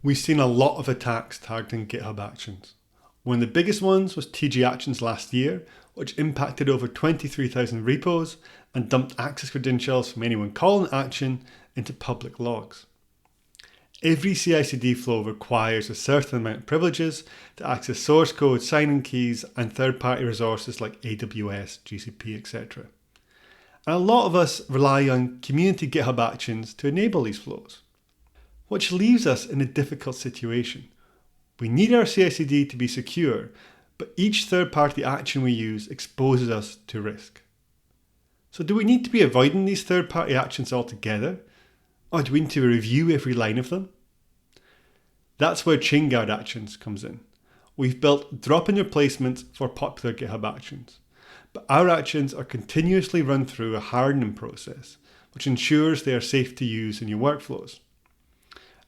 We've seen a lot of attacks targeting GitHub Actions. One of the biggest ones was TG Actions last year, which impacted over 23,000 repos and dumped access credentials from anyone calling action into public logs. Every CI/CD flow requires a certain amount of privileges to access source code, signing keys, and third-party resources like AWS, GCP, etc. And a lot of us rely on community GitHub Actions to enable these flows, which leaves us in a difficult situation. We need our CI/CD to be secure, but each third-party action we use exposes us to risk. So do we need to be avoiding these third-party actions altogether? Or do we need to review every line of them? That's where Chainguard Actions comes in. We've built drop-in replacements for popular GitHub Actions, but our actions are continuously run through a hardening process, which ensures they are safe to use in your workflows.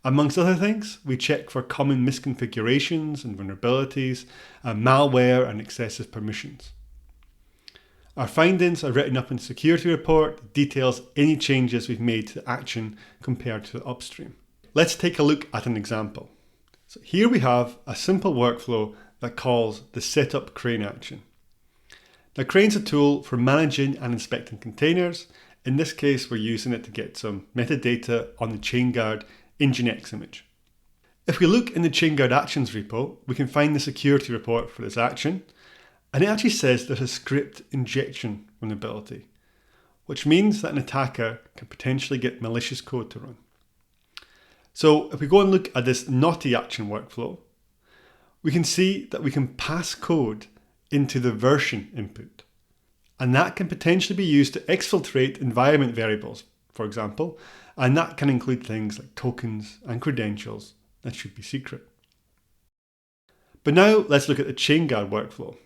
Amongst other things, we check for common misconfigurations and vulnerabilities, malware and excessive permissions. Our findings are written up in the security report that details any changes we've made to the action compared to the upstream. Let's take a look at an example. So here we have a simple workflow that calls the setup crane action. Now, crane's a tool for managing and inspecting containers. In this case, we're using it to get some metadata on the Chainguard Nginx image. If we look in the Chainguard Actions repo, we can find the security report for this action. And it actually says there's a script injection vulnerability, which means that an attacker can potentially get malicious code to run. So if we go and look at this naughty action workflow, we can see that we can pass code into the version input. And that can potentially be used to exfiltrate environment variables, for example, and that can include things like tokens and credentials that should be secret. But now let's look at the Chainguard workflow.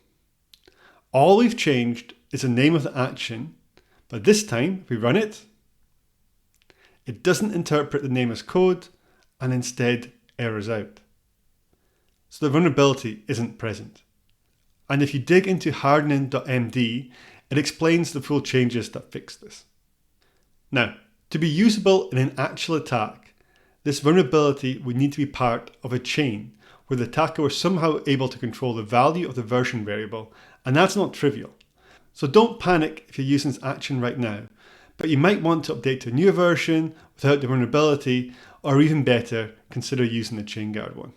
All we've changed is the name of the action, but this time, if we run it, it doesn't interpret the name as code and instead errors out. So the vulnerability isn't present. And if you dig into hardening.md, it explains the full changes that fix this. Now, to be usable in an actual attack, this vulnerability would need to be part of a chain where the attacker was somehow able to control the value of the version variable, and that's not trivial. So don't panic if you're using this action right now, but you might want to update to a newer version without the vulnerability, or even better, consider using the Chainguard one.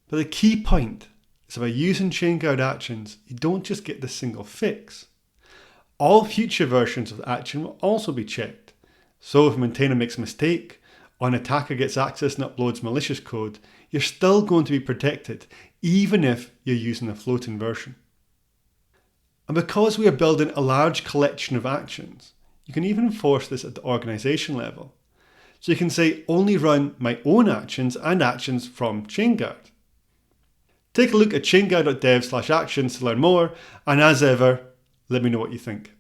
But the key point is by using Chainguard Actions, you don't just get this single fix. All future versions of the action will also be checked. So if a maintainer makes a mistake, or an attacker gets access and uploads malicious code, you're still going to be protected, even if you're using a floating version. And because we are building a large collection of actions, you can even enforce this at the organization level. So you can say, only run my own actions and actions from Chainguard. Take a look at chainguard.dev/actions to learn more, and as ever, let me know what you think.